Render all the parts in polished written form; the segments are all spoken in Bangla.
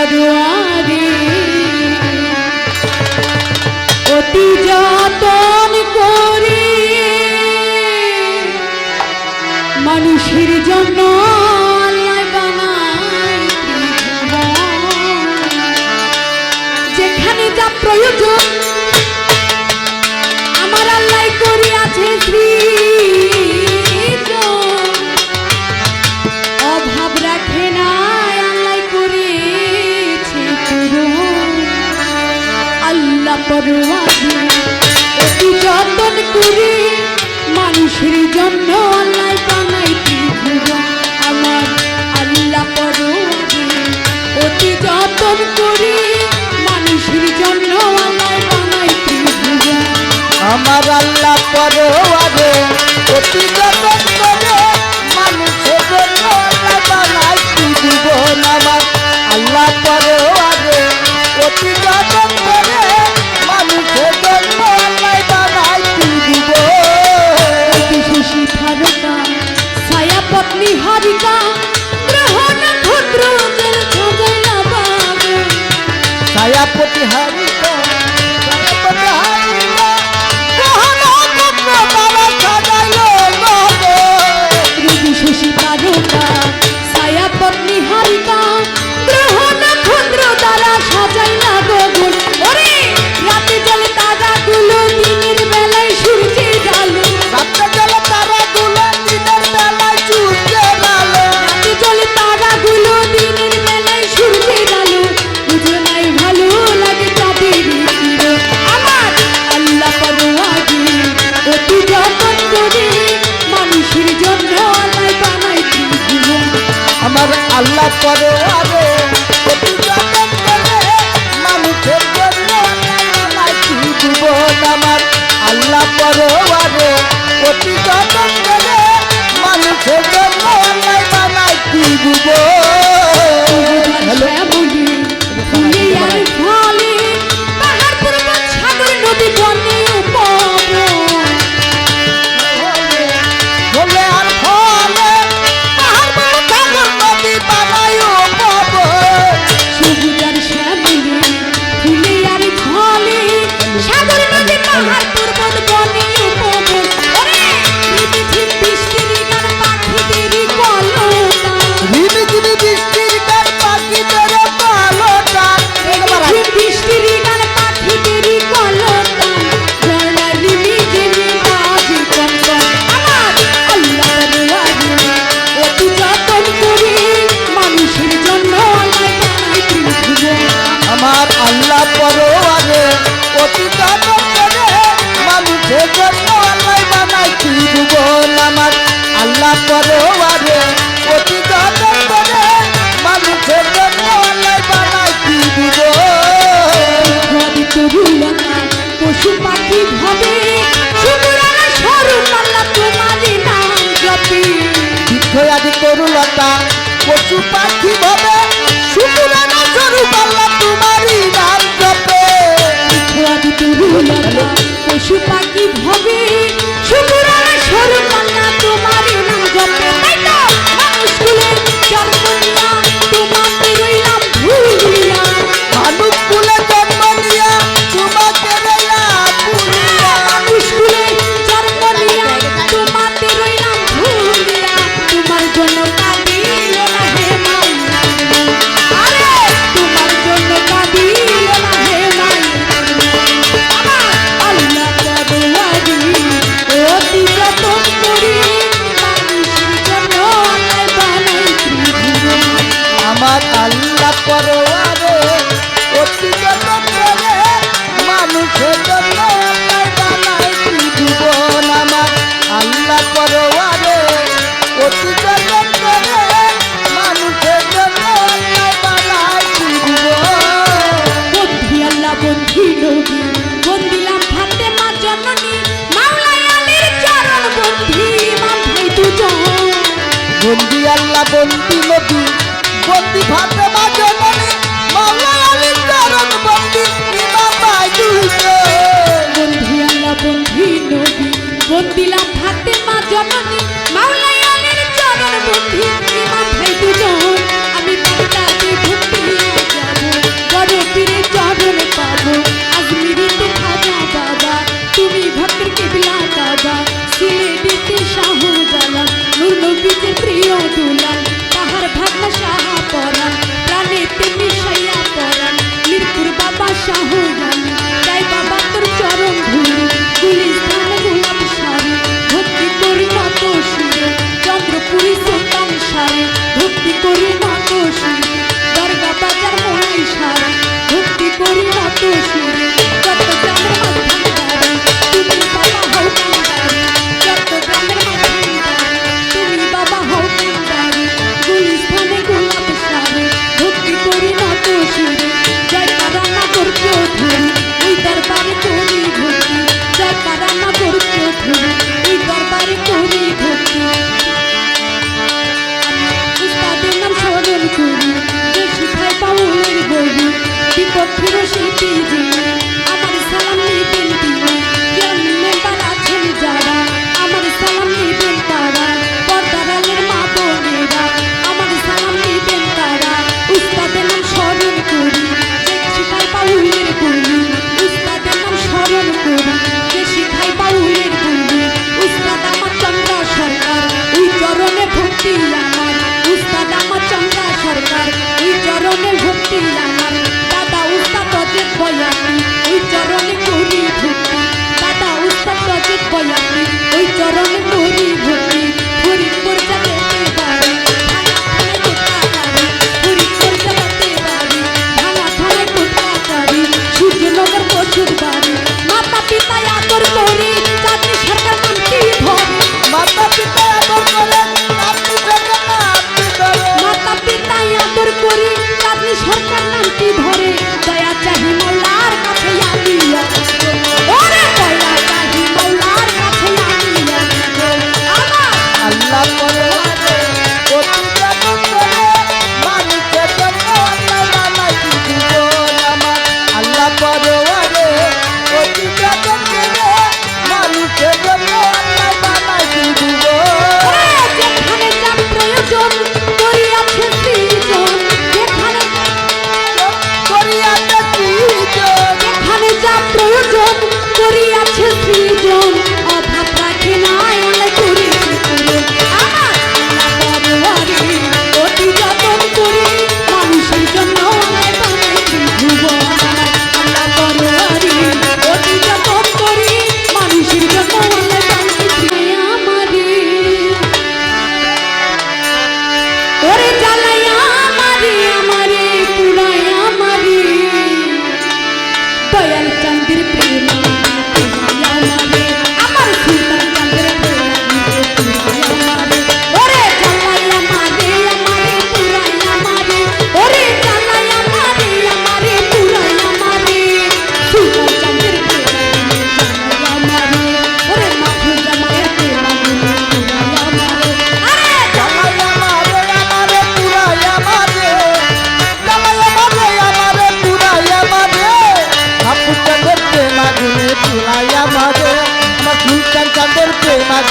পরোয়ারে অতি যতন করি মানুষের জন্য আল্লাহ বানায় যেখানে যা প্রয়োজন আমার আল্লাহ করিয়াছে অভাব রাখে না আল্লাহ করেছে আল্লাহ পরোয়ারে অতি যতন করি মানুষের জন্য আল্লাহ বানাই আমার আল্লাহ পরোয়ারে অতি যতন করি মানুষের জন্য আল্লাহ বানাই আমার আল্লাহ পরোয়ারে অতি যতন করে মানুষের জন্য আল্লাহ বানাই জীবন আমার আল্লাহ পরোয়ারে অতি যতন করে মানুষের জন্য আল্লাহ বানাই জীবন শশী ভারতা ছায়া পত্নী হারিকা গ্রহ নক্ষত্র জেল ছজলা বাবু ছায়াপতি হারিকা ছায়াপতি হারিকা গ্রহ নক্ষত্র তারা সাজাইলো বাবু শশী ভারতা ছায়া পত্নী হারিকা গ্রহ নক্ষত্র তারা সাজাইলা গগন ওরে রাতে জলে তারাগুলো দিনের বেলায় সূর্যের আলো রাতে জলে তারাগুলো দিনের বেলায় সূর্যের আলো রাতে জলে তারাগুলো দিনের বেলায় সূর্যের আলো বুঝে নাই ভালো লাগে তাদের আমার আল্লাহ পরোয়ারে অতি যতন করে মানুষের জন্য আল্লাহ বানাই জীবন আমার আল্লাহ পরোয়ারে অতি যতন করে মানুষের জন্য আল্লাহ জীবন আমার আল্লাহ পরোয়ারে অতি যতন করে মানুষের জন্য আল্লাহ বানাই জীবন শ্যামলী ফুলে আর ফলে পাহাড় পর্বত সাগর নদী বনে উপবন বলে আর ফলে পাহাড় পর্বত সাগর নদী বানাই উপবন সবুজ আর শ্যামলী ফুলে আর ফলে সাগর নদী পাহাড় পর্বত বনে উপবন ওরে ঝিম বৃষ্টির গান পাখিদেরই কলতা ঝিমিঝিমি বৃষ্টির গান পাখিদের পালটা ঝিম বৃষ্টির গান পাখিদেরই কলতা ঝর্ণা রিমি ঝিমি বাজে কনকন আমার আল্লাহ পরোয়ারে অতি যতন করি মানুষের জন্য আল্লাহ বানাই জীবন আমার আল্লাহ পরোয়ারে অতি যতন করে মানুষের জন্য আল্লাহ বানাই জীবন আমার আল্লাহ পরোয়ারে অতি যতন করে মানুষের জন্য আল্লাহ বানাই জীবন রবি তরুলতা পশু পাখি ভাবে সুন্দরানা স্বরূপ আল্লাহ তোমারই নাম জপি বিদ্যয়াদি তরুলতা পশু পাখি ভাবে সুপুরানা স্বরূপ আল্লাহ তোমারই নাম জপে রবি তরুলতা পশু পাখি ভাবে সুন্দরানা স্বরূপ আল্লাহ তোমারই নাম জপে তাই তো মানুষগুলোর জন্ম নিয়া তোমাকে রইলাম ভুলিয়া মানুষ কুলে জন্ম নিয়া তোমাকে রইলাম ভুলিয়া মানুষগুলোর জন্ম নিয়া তোমাকে রইলাম ভুলিয়া তোমার জন্য কাঁদিল না হে মাইয়া আরে তোমার জন্য কাঁদিল না হে মাইয়া আমার আল্লাহ পরোয়ারে অতি যতন করি মানুষের জন্য আল্লাহ বানাই জীবন আমার আল্লাহ পরোয়ারে অতি যতন করে মানুষের জন্য আল্লাহ বানাই জীবন আমার আল্লাহ পরোয়ারে অতি যতন করে মানুষের জন্য আল্লাহ বানাই জীবন বন্ধি আল্লাহ বন্ধি নবী বন্দিলাম ফাতেমা জননী মাওলাই আলীর চরণ বন্ধি ইমাম ভাই দুজন বন্দি আল্লাহ বন্দি নবী বন্দি ফাতেমা জননী মাওলা আলীর চরণ বন্দি ইমাম ভাই দুজন বন্ধি আল্লাহ বন্ধি নবী বন্দিলাম ফাতেমা জননী মাওলাই আলীর চরণ বন্ধি ইমাম ভাই দুজন আমি তাতে ভক্তি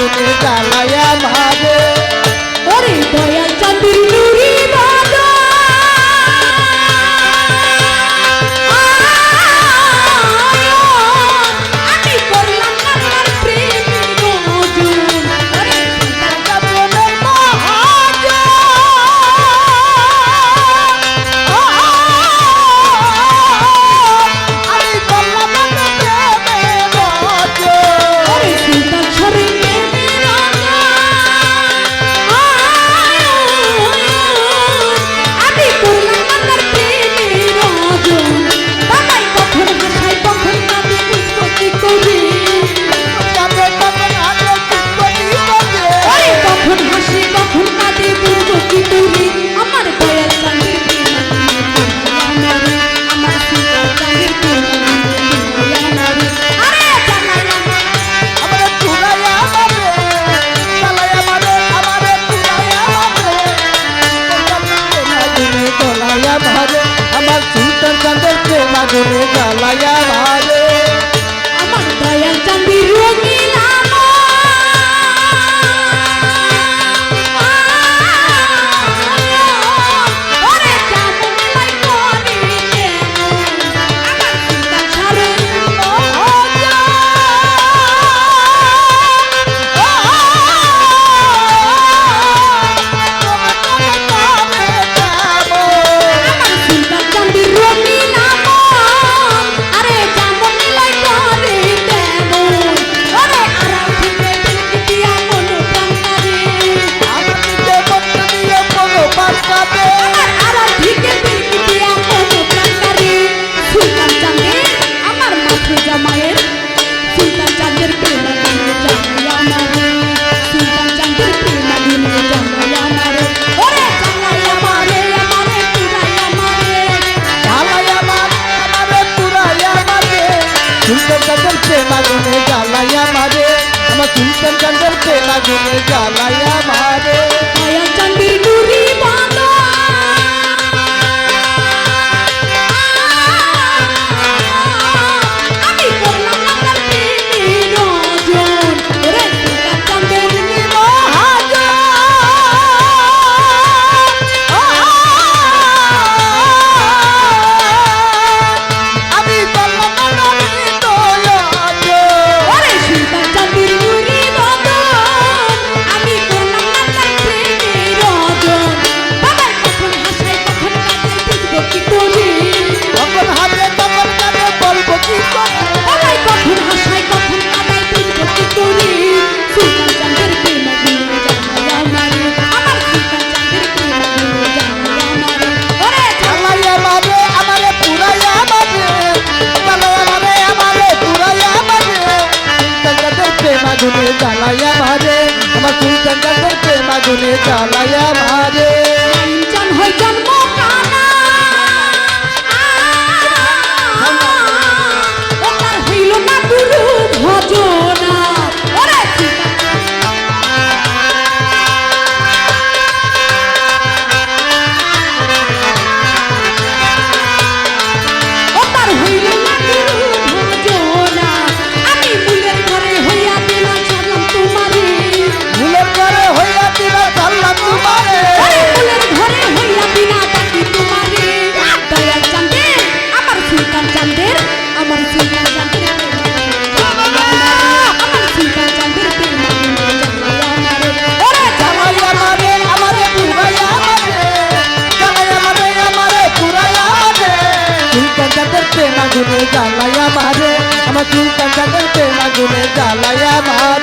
আগুনে জ্বালায়া মারে ওরে দয়াল চাঁদের নুরি বাদা আমি করলাম আমার প্রেমী গজন ওরে জীবনের মহাজন আমি করলাম প্রেমের গজন ওরে সুলতান শরীফে আমি করলাম আমার প্রেমী গজন বাবাই কখন হাসাই কখন কাঁদে বুঝবো কি করি যাবে তখন আগে কুকুরি বাজে ওরে কখন হাসি কখন কাঁদে বুঝবো কি করি আমার দয়াল চাঁদের আমার সুলতান চাঁদের আরে জানাই আমারে তুলায়া মারে জ্বালায়া মারে আমারে তুলায়া মারে আগুনে জ্বালায়া মারে আমার সুলতান চাঁদের প্রেম আগুনে জ্বালায়া মারে আমার দয়াল চাঁদের রঙিন ওরে কেমন লাই করে আমার সুলতান সারের আমার সুলতান চাঁদের রঙিন আরে যেমন লাই করে তেমন ওরে আড়াল থেকে বিলকি দিয়া মন প্রাণারে আমার আড়াল থেকে বিলকি দিয়া মন প্রাণারে সুলতান চাঁদের আমার মাথে জামায়ের সুলতান চাঁদের প্রেম আগুনে জ্বালায়া মারে সুলতান চাঁদের প্রেম আগুনে জ্বালায়া মারে ওরে জ্বালায়া মারে আমারে পুরায়া মারে আমার সুলতান চাঁদের প্রেম আগুনে জ্বালায়া মারে দয়াল চাঁদের নুরি বাঁধা আমি করলাম আমার প্রেমী রজন ওরে সুলতান চাঁদের আমি বললাম ওরে সুলতান চাঁদের নুরি বাঁধা আমি করলাম আমার প্রেমী রজন বাবার কখন হাসাই কখন কাঁদে বুঝবো কি করি তখন হাতে তখন কানে বলবো কি করে বাবাই কখন হাসাই কখন কাঁদাই বুঝবো কি করি সুলতান চাঁদের প্রেম আগুনে জ্বালায়া মারে আমার সুলতান চাঁদের প্রেম আগুনে জ্বালায়া মারে ওরে জ্বালায়া মারে আমারে পুরাইয়া মারে জ্বালায়া মারে আমারে পুরাইয়া মারে সুলতান চাঁদের প্রেম আগুনে জ্বালায়া মারে আমার সুলতান চাঁদের প্রেম আগুনে জ্বালায়া মারে জান হয় জন্ম কানা ও তার হইল না গুরু ভজনা ওরে ও তার হইল না গুরু ভজনা আমি ফুলের ঘরে হইয়া দিলাম সালাম তোমারে ভুলের করে হইয়া দিবা সাল্লাম তোমারে ওরে ফুলের ঘরে হইয়া বিনা ডাকি তোমারে দয়াল চাঁদের আমার সুলতান চাঁদের আমার সুলতান চাঁদের আমার সুলতান চাঁদের প্রেম আগুনে জ্বালায়া মারে ওরে জ্বালায়া মারে আমারে পুরাইয়া মারে জ্বালায়া মারে আমারে পুরাইয়া মারে সুলতান চাঁদের প্রেম আগুনে জ্বালায়া মারে আমার সুলতান চাঁদের প্রেম আগুনে জ্বালায়া মারে